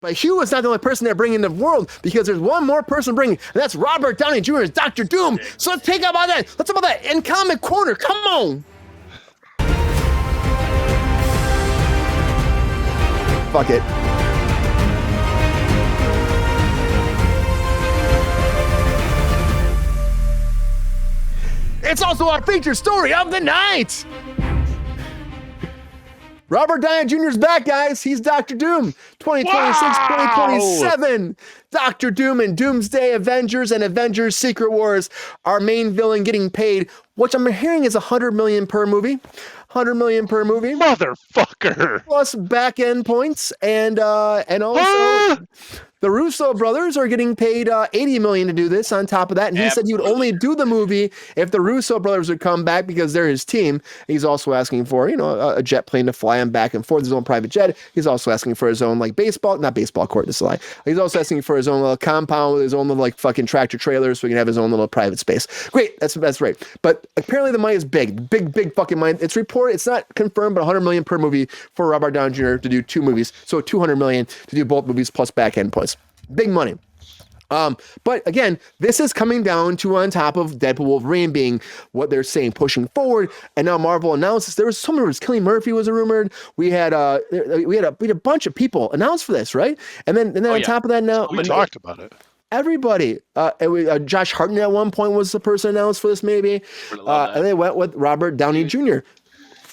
But Hugh is not the only person they're bringing to the world, because there's one more person bringing, and that's Robert Downey Jr. as Dr. Doom. So let's talk about that. Let's talk about that in Comic Corner. Come on. Fuck it. It's also our featured story of the night. Robert Downey Jr. is back, guys. He's Dr. Doom. 2026, wow! 2027. Dr. Doom and Doomsday Avengers and Avengers Secret Wars. Our main villain getting paid, which I'm hearing is $100 million per movie. $100 million per movie. Motherfucker. Plus back end points, and also the Russo brothers are getting paid $80 million to do this on top of that. And he said he would only do the movie if the Russo brothers would come back because they're his team. He's also asking for, a jet plane to fly him back and forth, his own private jet. He's also asking for his own not baseball court, this is a lie. He's also asking for his own little compound with his own little fucking tractor trailer so he can have his own little private space. Great, that's right. But apparently the money is big fucking money. It's reported, it's not confirmed, but $100 million per movie for Robert Downey Jr. to do 2 movies. So $200 million to do both movies plus back end points. Big money. But again, this is coming down to on top of Deadpool Wolverine being what they're saying pushing forward. And now Marvel announces there was some rumors. Cillian Murphy was rumored. We had a bunch of people announced for this, right? And then on top of that, now we talked about it. Everybody, Josh Hartnett at one point was the person announced for this, maybe. And they went with Robert Downey Jr.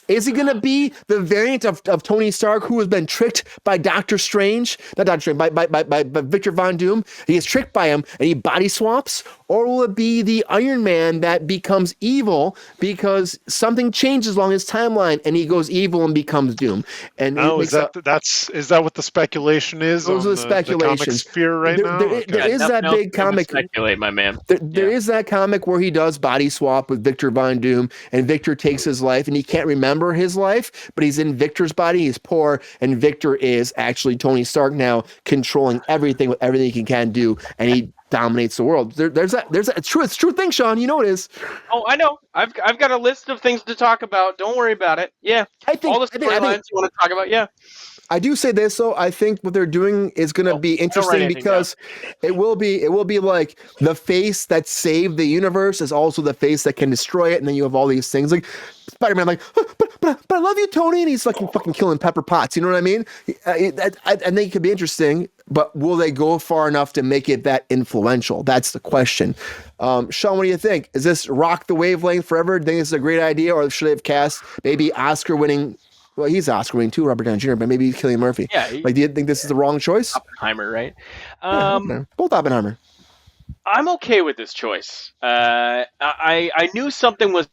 Is he going to be the variant of Tony Stark who has been tricked by Doctor Strange? Not Doctor Strange, by Victor Von Doom. He is tricked by him and he body swaps? Or will it be the Iron Man that becomes evil because something changes along his timeline and he goes evil and becomes Doom? And is that what the speculation is? Those are the speculations. The comic sphere right now? There is that big comic. Speculate, my man. There is that comic where he does body swap with Victor Von Doom, and Victor takes his life and he can't remember his life, but he's in Victor's body. He's poor, and Victor is actually Tony Stark now, controlling everything with everything he can do, and he dominates the world. There's a true thing, Sean. You know it is. Oh, I know. I've got a list of things to talk about. Don't worry about it. Yeah, I think all the storylines you want to talk about. Yeah. I do say this, though. I think what they're doing is going to be interesting because it will be like the face that saved the universe is also the face that can destroy it, and then you have all these things like Spider-Man, like, but I love you, Tony, and he's fucking killing Pepper Potts. You know what I mean? I think it could be interesting, but will they go far enough to make it that influential? That's the question. Sean, what do you think? Is this rock the wavelength forever? Do you think this is a great idea, or should they have cast maybe Oscar-winning? Well, he's Oscar winning too, Robert Downey Jr., but maybe Cillian Murphy. Yeah. Do you think this is the wrong choice? Oppenheimer, right? Both Oppenheimer. I'm okay with this choice. I knew something was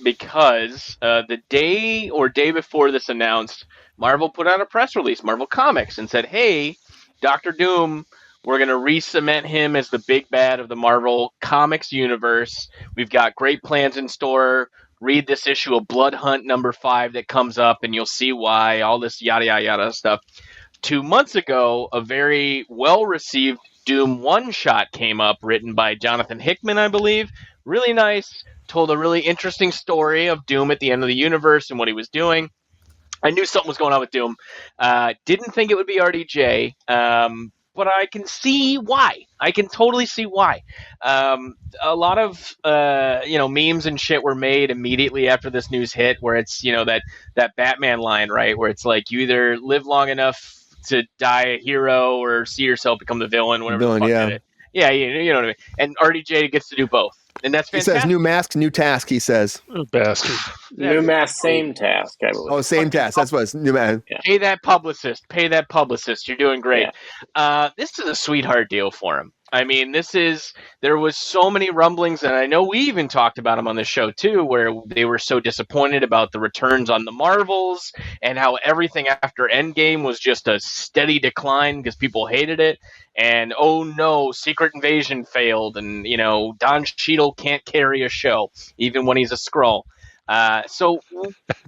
because the day before this announced, Marvel put out a press release, Marvel Comics, and said, hey, Dr. Doom, we're going to re-cement him as the big bad of the Marvel Comics universe. We've got great plans in store. Read this issue of Blood Hunt number 5 that comes up, and you'll see why, all this yada, yada, yada stuff. 2 months ago, a very well-received Doom one-shot came up, written by Jonathan Hickman, I believe. Really nice. Told a really interesting story of Doom at the end of the universe and what he was doing. I knew something was going on with Doom. Didn't think it would be RDJ. But I can see why. I can totally see why. A lot of memes and shit were made immediately after this news hit, where it's that Batman line, right, where it's like you either live long enough to die a hero or see yourself become the villain. Whatever. Villain, yeah, you know what I mean. And RDJ gets to do both. And that's fantastic. He says new mask, new task, he says. Oh, bastard. New mask, same task, I believe. Oh, same task. That's what it's new mask. Yeah. Pay that publicist. You're doing great. Yeah. This is a sweetheart deal for him. I mean, there was so many rumblings, and I know we even talked about them on the show too, where they were so disappointed about the returns on the Marvels and how everything after Endgame was just a steady decline because people hated it. And oh no, Secret Invasion failed, and Don Cheadle can't carry a show even when he's a Skrull. So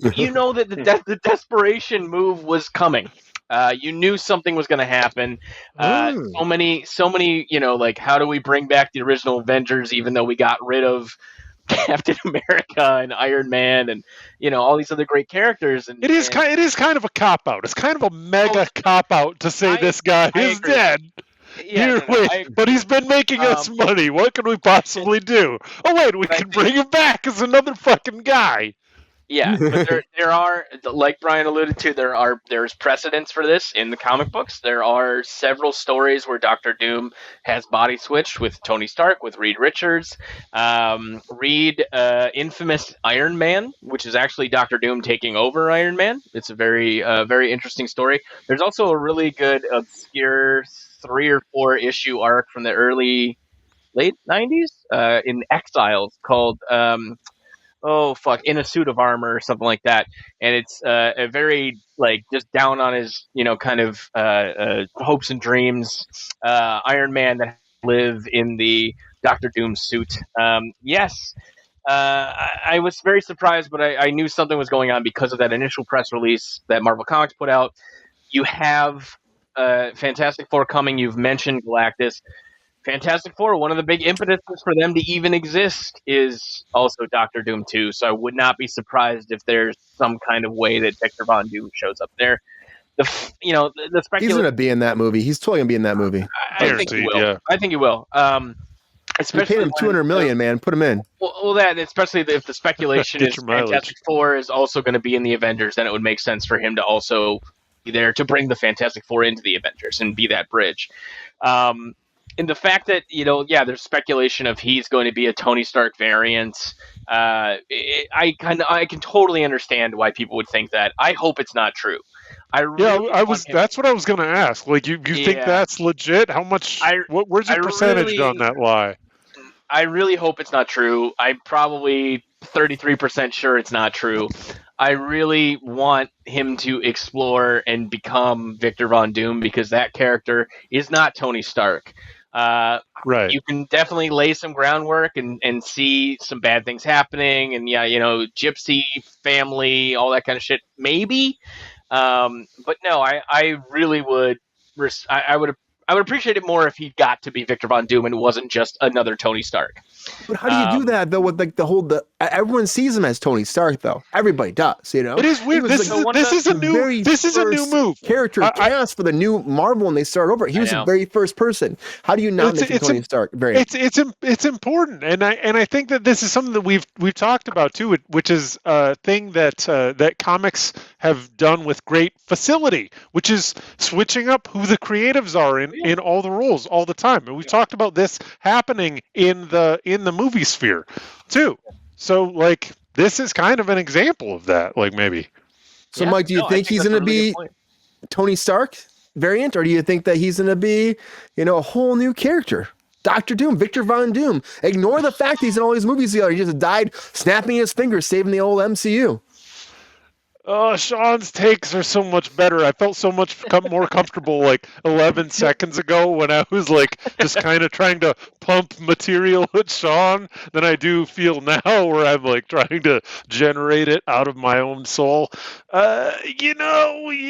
that the desperation move was coming. You knew something was going to happen. So many, how do we bring back the original Avengers even though we got rid of Captain America and Iron Man and all these other great characters. And it is kind of a cop out. It's kind of a mega cop out to say this guy is dead. Yeah, but he's been making us money. What can we possibly do? Oh wait, we can bring him back as another fucking guy. Yeah, but there are, like Brian alluded to, there's precedents for this in the comic books. There are several stories where Doctor Doom has body switched with Tony Stark, with Reed Richards. Reed, infamous Iron Man, which is actually Doctor Doom taking over Iron Man. It's a very interesting story. There's also a really good obscure 3 or 4 issue arc from the late 90s in Exiles called In a Suit of Armor or something like that. And it's a very just down on his kind of hopes and dreams Iron Man that live in the Doctor Doom suit. Yes. I was very surprised, but I knew something was going on because of that initial press release that Marvel Comics put out. You have Fantastic Four coming. You've mentioned Galactus. Fantastic Four, one of the big impetuses for them to even exist is also Doctor Doom 2. So I would not be surprised if there's some kind of way that Victor Von Doom shows up there. The speculation. He's going to be in that movie. He's totally going to be in that movie. I think he will. Yeah. I think he will. Especially paid him $200 million, man. Put him in. Well, that especially if the speculation is Fantastic Four is also going to be in the Avengers, then it would make sense for him to also be there to bring the Fantastic Four into the Avengers and be that bridge. And the fact that there's speculation of he's going to be a Tony Stark variant. I can totally understand why people would think that. I hope it's not true. That's what I was going to ask. Like, you think that's legit? How much? Where's your percentage on that lie? I really hope it's not true. I'm probably 33% sure it's not true. I really want him to explore and become Victor Von Doom because that character is not Tony Stark. Right. You can definitely lay some groundwork and see some bad things happening and gypsy family, all that kind of shit. Maybe. But no, I really would, I would appreciate it more if he got to be Victor Von Doom and wasn't just another Tony Stark. But how do you do that though? With everyone sees him as Tony Stark though. Everybody does, It is weird. This is a new move. Character cast for the new Marvel when they start over. He was the very first person. How do you not make him Tony Stark? It's important, and I think that this is something that we've talked about too, which is a thing that comics have done with great facility, which is switching up who the creatives are in all the roles all the time. And we've talked about this happening in the movie sphere too. So this is kind of an example of that, maybe. So Mike, do you think he's going to be Tony Stark variant, or do you think that he's going to be, a whole new character? Dr. Doom, Victor Von Doom. Ignore the fact he's in all these movies together. He just died snapping his fingers, saving the old MCU. Oh, Sean's takes are so much better. I felt so much more comfortable 11 seconds ago when I was just kind of trying to pump material at Sean than I do feel now where I'm trying to generate it out of my own soul. You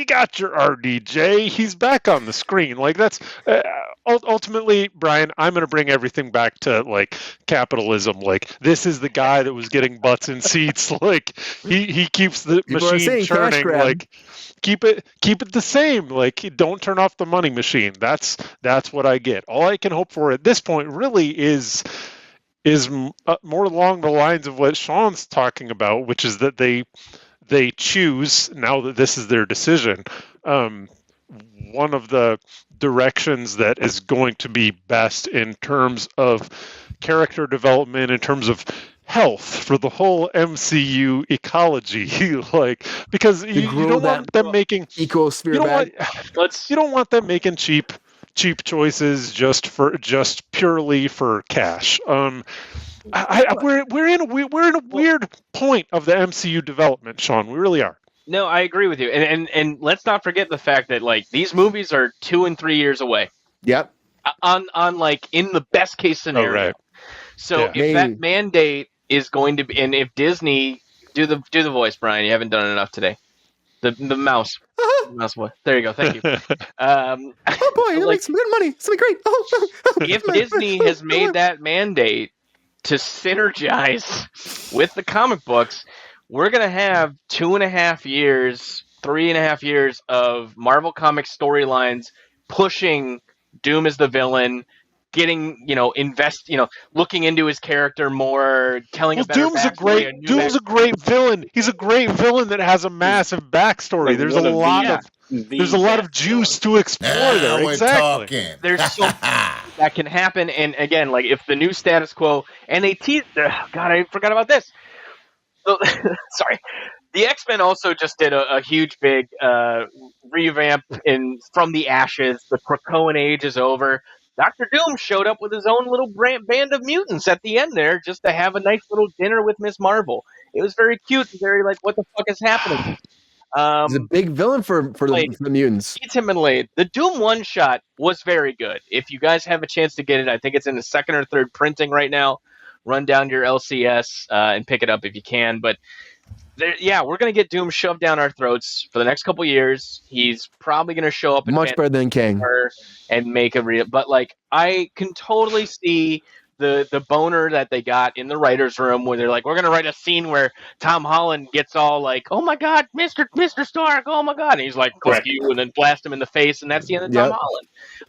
got your RDJ. He's back on the screen. That's ultimately, Brian, I'm going to bring everything back to capitalism. This is the guy that was getting butts in seats. He keeps the machine turning. Keep it the same. Don't turn off the money machine. That's what I get. All I can hope for at this point really is more along the lines of what Sean's talking about, which is that they choose, now that this is their decision, one of the directions that is going to be best in terms of character development, in terms of health for the whole MCU ecology, because you don't want them making ecosphere. You don't want them making cheap choices just purely for cash. We're in a weird point of the MCU development, Sean. We really are. No, I agree with you, and let's not forget the fact that these movies are 2 and 3 years away. Yep. On in the best case scenario. Oh, right. So if that mandate is going to be, and if Disney do the voice, Brian, you haven't done it enough today. The mouse. Mouse boy. There you go. Thank you. Oh boy, you make some good money. It's gonna be great. If Disney has made that mandate, to synergize with the comic books, we're going to have 2.5 years, 3.5 years of Marvel Comics storylines pushing Doom as the villain, getting, looking into his character more, telling a better backstory. Doom's a great villain. He's a great villain that has a massive backstory. Like There's a lot of juice to explore there. Exactly. There's so much that can happen, and again, like if the new status quo, and they teased. God, I forgot about this. So, sorry. The X-Men also just did a huge, big revamp from the ashes. The Krakoan age is over. Dr. Doom showed up with his own little band of mutants at the end there just to have a nice little dinner with Miss Marvel. It was very cute and very like, what the fuck is happening? He's a big villain for the mutants. It's him and Lade. The Doom one-shot was very good. If you guys have a chance to get it, I think it's in the second or third printing right now. Run down to your LCS and pick it up if you can. But we're going to get Doom shoved down our throats for the next couple years. He's probably going to show up much better than King and make a real. But like, I can totally see the boner that they got in the writers' room where they're like, we're going to write a scene where Tom Holland gets all like, oh my God, Mr. Stark, oh my God. And he's like, fuck you, and then blast him in the face. And that's the end of Tom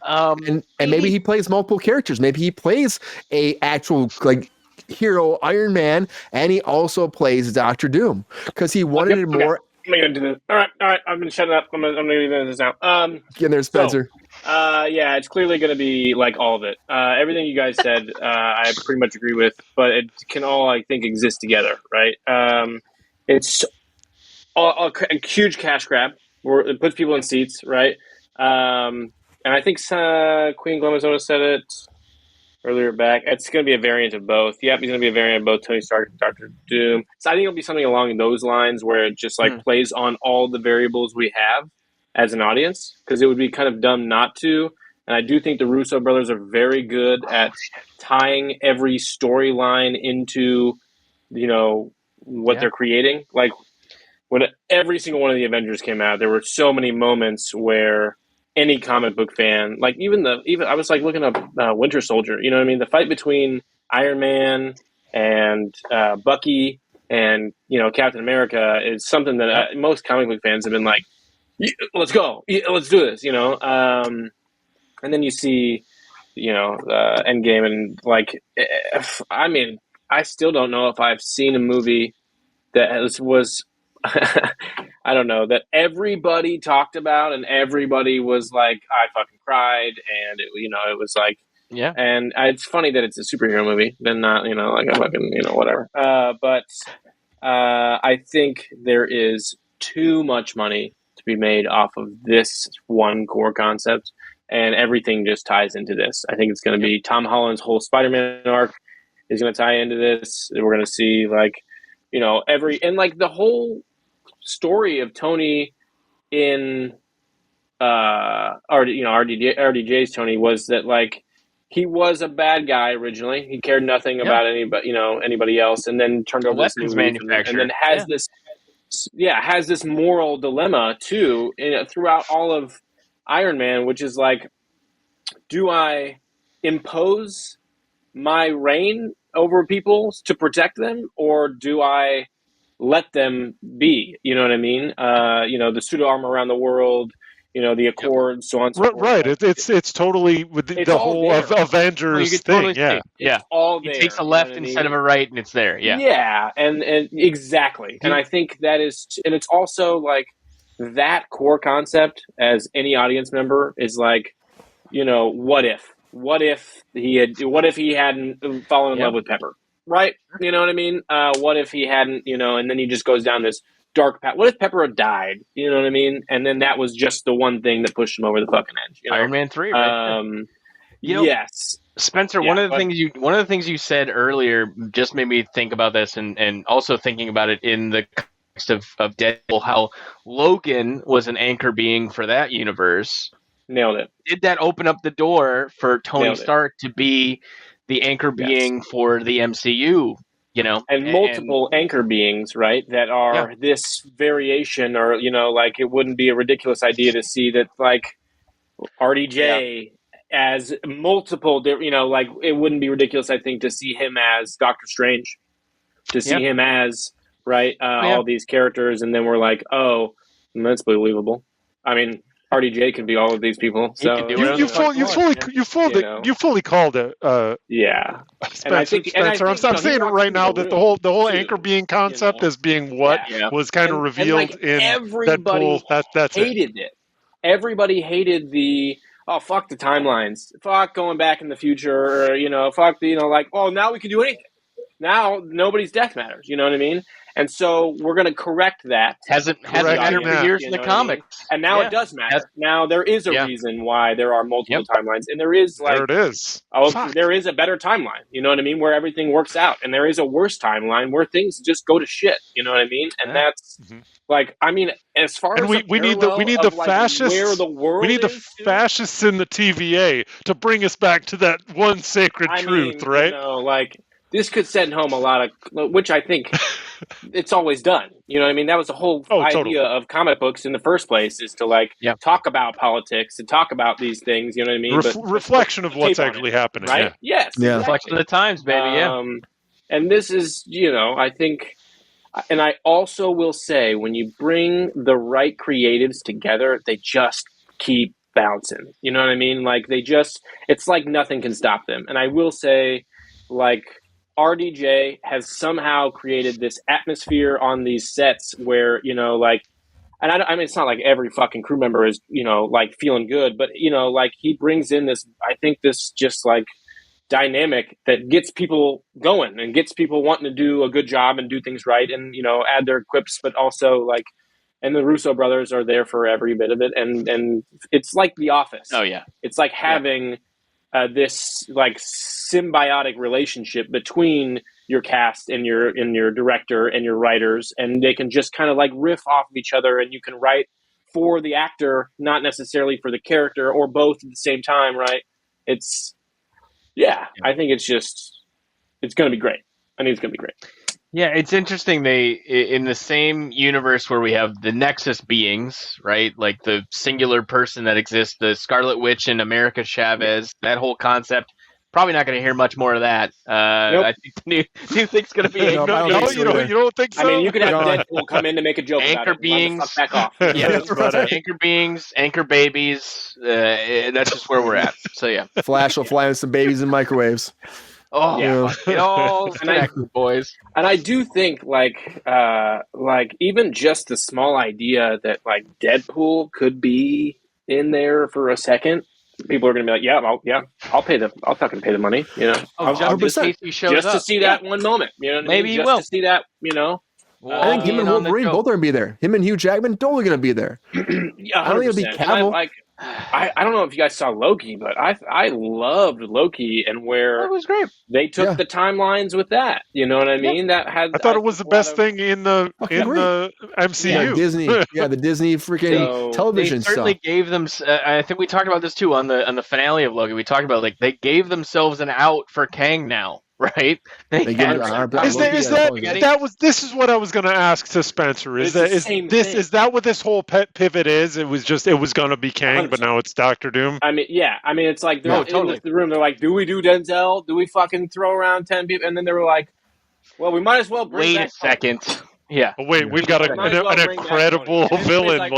Holland. And maybe he plays multiple characters. Maybe he plays a actual like hero Iron Man, and he also plays Dr. Doom because he wanted it more. I'm gonna do this. All right. I'm gonna shut it up. I'm gonna do this now. Get in there, Spencer. Yeah, it's clearly gonna be like all of it. Everything you guys said, I pretty much agree with, but it can all, I think, exist together, right? It's a huge cash grab. It puts people in seats, right? And I think Queen Glamazona said it earlier back. It's going to be a variant of both. Yep, he's going to be a variant of both Tony Stark and Dr. Doom. So I think it'll be something along those lines where it just plays on all the variables we have as an audience, because it would be kind of dumb not to. And I do think the Russo brothers are very good at tying every storyline into, what they're creating. Like when every single one of the Avengers came out, there were so many moments where any comic book fan, like even I was like looking up Winter Soldier, you know what I mean? The fight between Iron Man and Bucky and, Captain America is something that most comic book fans have been like, let's go, let's do this, and then you see, Endgame and like, I still don't know if I've seen a movie that was I don't know, that everybody talked about and everybody was like, I fucking cried, and it was like, and it's funny that it's a superhero movie, then not, like a fucking, whatever. But I think there is too much money to be made off of this one core concept, and everything just ties into this. I think it's going to be Tom Holland's whole Spider-Man arc is going to tie into this. We're going to see like, the whole story of Tony in RDJ's Tony was that like he was a bad guy originally. He cared nothing about anybody else, and then turned over this manufacturer, and then has this moral dilemma too throughout all of Iron Man, which is like, do I impose my reign over people to protect them, or do I let them be? You know what I mean? The pseudo armor around the world, the Accords, so on and so forth. Right. It's totally with the whole of Avengers thing. It's all there. He takes a left instead of a right, and it's there. Yeah. Yeah, and exactly. And I think that is, and it's also like that core concept as any audience member is like, what if he hadn't fallen in love with Pepper? Right? You know what I mean? What if he hadn't, and then he just goes down this dark path. What if Pepper had died? You know what I mean? And then that was just the one thing that pushed him over the fucking edge. Iron Man 3, right? Yes. Spencer, one of the things you said earlier just made me think about this, and also thinking about it in the context of Deadpool, how Logan was an anchor being for that universe. Nailed it. Did that open up the door for Tony Stark to be the anchor being for the MCU, and multiple anchor beings, right? That are this variation, or, like, it wouldn't be a ridiculous idea to see that, like, RDJ as multiple, like it wouldn't be ridiculous, I think, to see him as Doctor Strange, to see him as all these characters, and then we're like, oh, that's believable. I mean, RDJ can be all of these people. So you fully called it. Yeah, Spencer. I'm saying it right now that the whole anchor being concept as being what was kind of revealed in everybody Deadpool. That's hated it. Everybody hated the fuck the timelines, fuck going back in the future, or fuck the like now we can do anything. Now nobody's death matters. You know what I mean? And so we're going to correct that. Hasn't mattered for years in the comics. And now it does matter. Now there is a reason why there are multiple timelines. And there is there it is. There is a better timeline, you know what I mean, where everything works out. And there is a worse timeline where things just go to shit, you know what I mean? And that's as far as we need the fascists where the world fascists in the TVA to bring us back to that one sacred truth, right? This could send home a lot of, which I think it's always done. You know what I mean? That was the whole idea of comic books in the first place, is to talk about politics and talk about these things. You know what I mean? Reflection of what's actually happening, right? Yeah. Yes, exactly. Reflection of the times, baby. And this is, I think, and I also will say, when you bring the right creatives together, they just keep bouncing. You know what I mean? It's like nothing can stop them. And I will say, RDJ has somehow created this atmosphere on these sets where, and I mean, it's not like every fucking crew member is, feeling good, but, he brings in this, I think this just dynamic that gets people going and gets people wanting to do a good job and do things right and, add their quips, but also and the Russo brothers are there for every bit of it. And it's like The Office. Oh yeah. It's like having this symbiotic relationship between your cast and your director and your writers, and they can just kind of riff off of each other, and you can write for the actor, not necessarily for the character, or both at the same time, right? I think it's going to be great. I think it's going to be great. Yeah, it's interesting. They, in the same universe where we have the Nexus beings, right? Like the singular person that exists, the Scarlet Witch and America Chavez, that whole concept. Probably not going to hear much more of that. Nope. I think the new thing's going to be you don't think so? I mean, you could have Deadpool come in to make a joke anchor about beings. it. Back off. Yeah, anchor beings, anchor babies. That's just where we're at. So yeah, Flash will fly with some babies in microwaves. Oh, yeah. It all connected, boys. And I do think, even just the small idea that, Deadpool could be in there for a second, people are going to be like, I'll fucking pay the money, Just to see that one moment, Maybe he just will. To see that, I think him and Wolverine both are going to be there. Him and Hugh Jackman totally going to be there. Yeah, 100%. I don't think it'll be Cavill. I don't know if you guys saw Loki, but I loved Loki and where it was great. They took the timelines with that. You know what I mean? That had I thought it was the best thing in the MCU. Yeah, Disney. The Disney freaking television they certainly stuff. Gave them. I think we talked about this too on the finale of Loki. We talked about they gave themselves an out for Kang now. Right? This is what I was going to ask to Spencer. Is that what this whole pivot is? It was going to be Kang, 100%. But now it's Doctor Doom. I mean, it's like they're in the room. They're like, "Do we do Denzel? Do we fucking throw around 10 people?" And then they were like, "Well, we might as well bring wait a second." Yeah. Oh, wait, we've got an incredible villain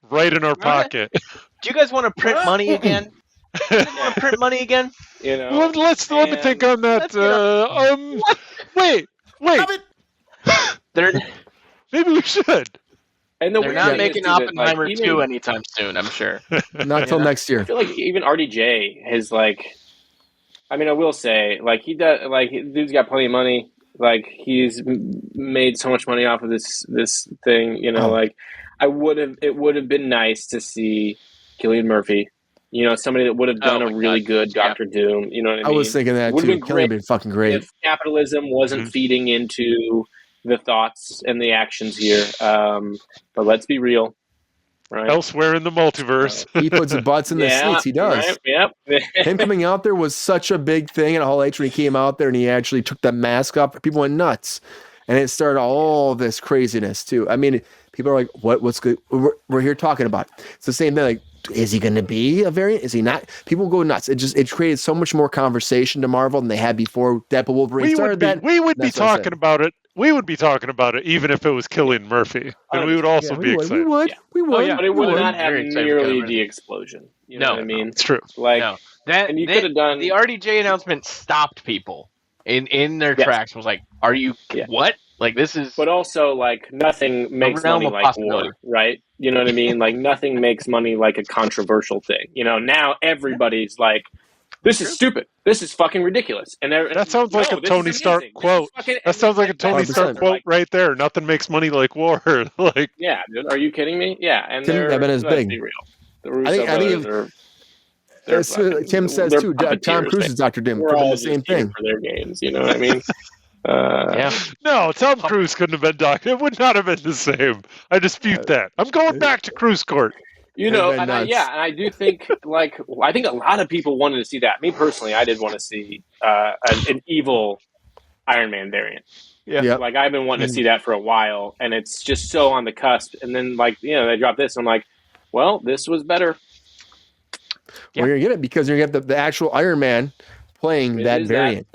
right in our pocket. Do you guys want to print money again? Want to print money again? Let me think on that. Wait. Maybe we should. And they're not making Oppenheimer 2 anytime soon, I'm sure. Not until next year. I feel like even RDJ has I will say, he does, dude's got plenty of money. He's made so much money off of this thing, it would have been nice to see Cillian Murphy. Somebody that would have done a really good Doctor Doom. You know what I mean? I was thinking that too. Killian would be fucking great. If capitalism wasn't feeding into the thoughts and the actions here. But let's be real. Right? Elsewhere in the multiverse. He puts his butts in the seats. He does. Right? Yep. Him coming out there was such a big thing in Hall H when he came out there and he actually took the mask off. People went nuts. And it started all this craziness too. I mean, people are like, what's good? We're here talking about it. It's the same thing. is he going to be a variant? Is he not? People go nuts. It created so much more conversation to Marvel than they had before Deadpool Wolverine started that. We would be talking about it. We would be talking about it even if it was Cillian Murphy, and we would also be excited. We would. But it would not have nearly the explosion. You know what I mean? It's true. Like, that and you could have done the RDJ announcement stopped people in their tracks. Was like, are you what? Like, this is. But also, like, nothing makes money like war, right? You know what I mean? Like, nothing makes money like a controversial thing. You know, now everybody's like, this is stupid. This is fucking ridiculous. And that sounds like a Tony Stark quote. That sounds like a Tony Stark quote right there. Nothing makes money like war. Like, yeah, dude, are you kidding me? Yeah, and Couldn't have been as big. Be real. The Russo brothers are. Tim says too. Tom Cruise is Dr. Doom. We're all the same thing for their games. You know what I mean? No, Tom Cruise couldn't have been Doctor. It would not have been the same. I dispute that. I'm going back to Cruise Court. You know, and I do think, like, I think a lot of people wanted to see that. Me personally, I did want to see an evil Iron Man variant. Yeah. Like, I've been wanting to see that for a while, and it's just so on the cusp. And then, like, you know, they dropped this, and I'm like, well, this was better. Well, you're going to get it because you're going to get the actual Iron Man playing that variant.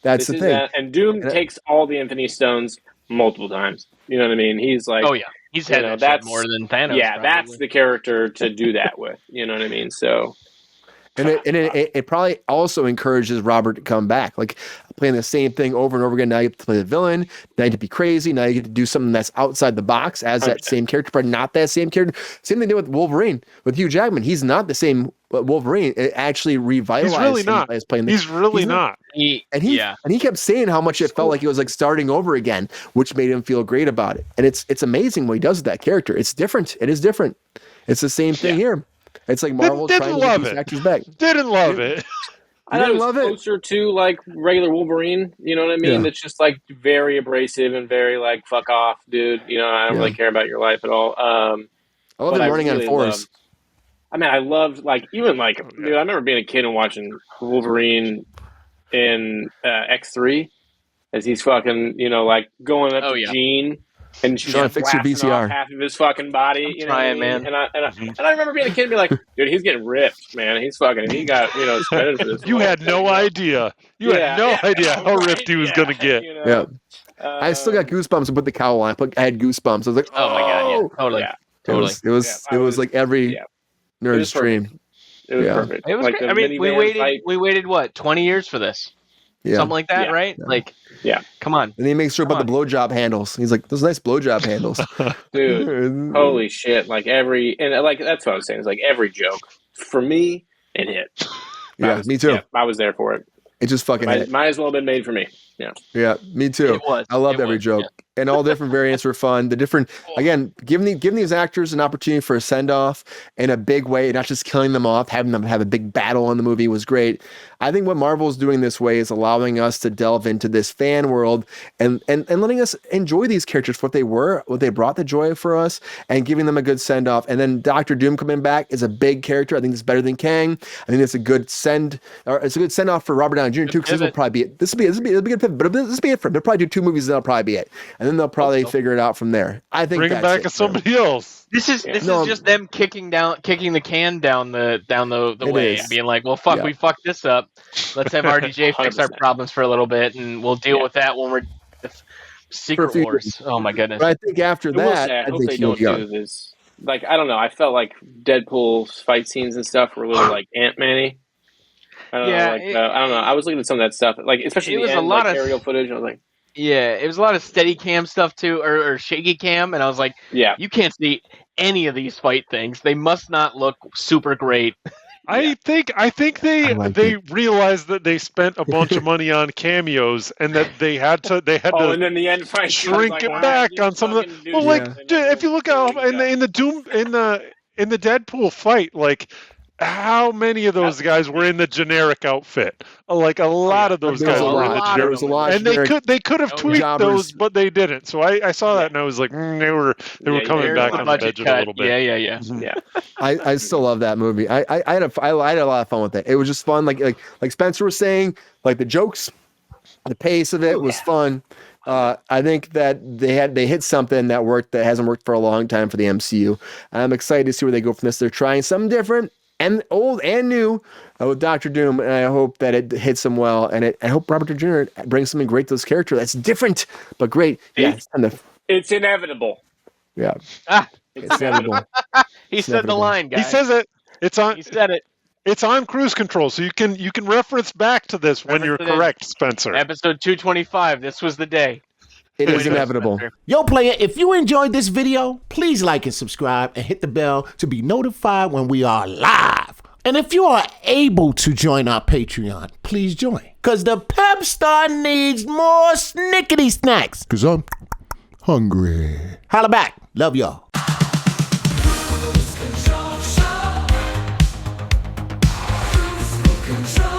That's the thing. And Doom takes all the Infinity Stones multiple times. You know what I mean? He's like, oh yeah, he's had that more than Thanos. Yeah, probably. That's the character to do that with. You know what I mean? So, and it probably also encourages Robert to come back, like playing the same thing over and over again. Now you have to play the villain. Now you get to be crazy. Now you get to do something that's outside the box as that same character, but not that same character. Same thing with Wolverine with Hugh Jackman. He's not the same Wolverine. It actually revitalized. He's really not. He's really not. He kept saying how much it felt like he was like starting over again, which made him feel great about it. And it's amazing what he does with that character. It's different. It is different. It's the same thing here. It's like Marvel trying to get these actors back. Didn't love it. I thought it was closer to like regular Wolverine. You know what I mean? It's just like very abrasive and very like fuck off, dude. You know, I don't really care about your life at all. I love him running on fours. I loved like even like dude. I remember being a kid and watching Wolverine in X3 as he's fucking like going up to Jean. And she's trying to fix your VCR. Off half of his fucking body. You know what I mean? Man. And I remember being a kid and be like, dude, he's getting ripped, man. He got, suspended for this. You had no idea. You had no idea how ripped he was going to get. Yeah. I still got goosebumps with the cowl on. I had goosebumps. I was like, oh my God. Yeah. Totally. Yeah. Totally. It was like every nerd's dream. It was perfect. It was like great. I mean, we waited what, 20 years for this? Yeah. Something like that, right? Yeah. Come on. And he makes sure about the blowjob handles. He's like, those nice blowjob handles. Dude, holy shit. Like that's what I was saying. It's like every joke for me, it hit. Me too. Yeah, I was there for it. It just fucking hit. Might as well have been made for me. Yeah. Yeah, me too. It was. I loved every joke. Yeah. And all different variants were fun. The different, again, giving these actors an opportunity for a send-off in a big way, not just killing them off, having them have a big battle in the movie was great. I think what Marvel is doing this way is allowing us to delve into this fan world and letting us enjoy these characters for what they were, what they brought the joy for us, and giving them a good send-off. And then Dr. Doom coming back is a big character. I think it's better than Kang. I think it's a good send-off for Robert Downey Jr. too, because this will probably be it. This will be a good pivot, but this will be it for him. They'll probably do 2 movies and that'll probably be it. And then they'll probably figure it out from there. I think bring it back to somebody else. This is just them kicking the can down the way, and being like, well, fuck, we fucked this up. Let's have RDJ fix our problems for a little bit, and we'll deal with that when we're Secret Wars. Oh my goodness! But I think after that, I hope they don't do this. Like, I don't know. I felt like Deadpool's fight scenes and stuff were a little like Ant-Man-y. I don't know. I don't know. I was looking at some of that stuff, like especially it was a lot of aerial footage. I was like. Yeah, it was a lot of steady cam stuff too, or shaky cam, and I was like, you can't see any of these fight things. They must not look super great. I think they realized that they spent a bunch of money on cameos and that they had to and then the end fight shrink it back on some of the. Well, if you look at in the Deadpool fight, like. How many of those guys were in the generic outfit? Like a lot of those guys were in the generic, and they could have tweaked those, but they didn't. So I saw that and I was like, they were coming back on the budget a little bit. Yeah. I still love that movie. I had a lot of fun with it. It was just fun. Like Spencer was saying, like the jokes, the pace of it was fun. I think that they hit something that worked that hasn't worked for a long time for the MCU. I'm excited to see where they go from this. They're trying something different and old and new with Doctor Doom, and I hope that it hits them well. And I hope Robert Downey Jr. brings something great to this character that's different but great. Yeah, it's inevitable. Yeah, It's inevitable. He said the line, guys. He says it. He said it. It's on Kruse Control, so you can reference back to this when you're correct, Spencer. Episode 225. This was the day. It is inevitable. Yo, player, if you enjoyed this video, please like and subscribe and hit the bell to be notified when we are live. And if you are able to join our Patreon, please join. Because the Pep Star needs more snickety snacks. Because I'm hungry. Holla back. Love y'all. Control.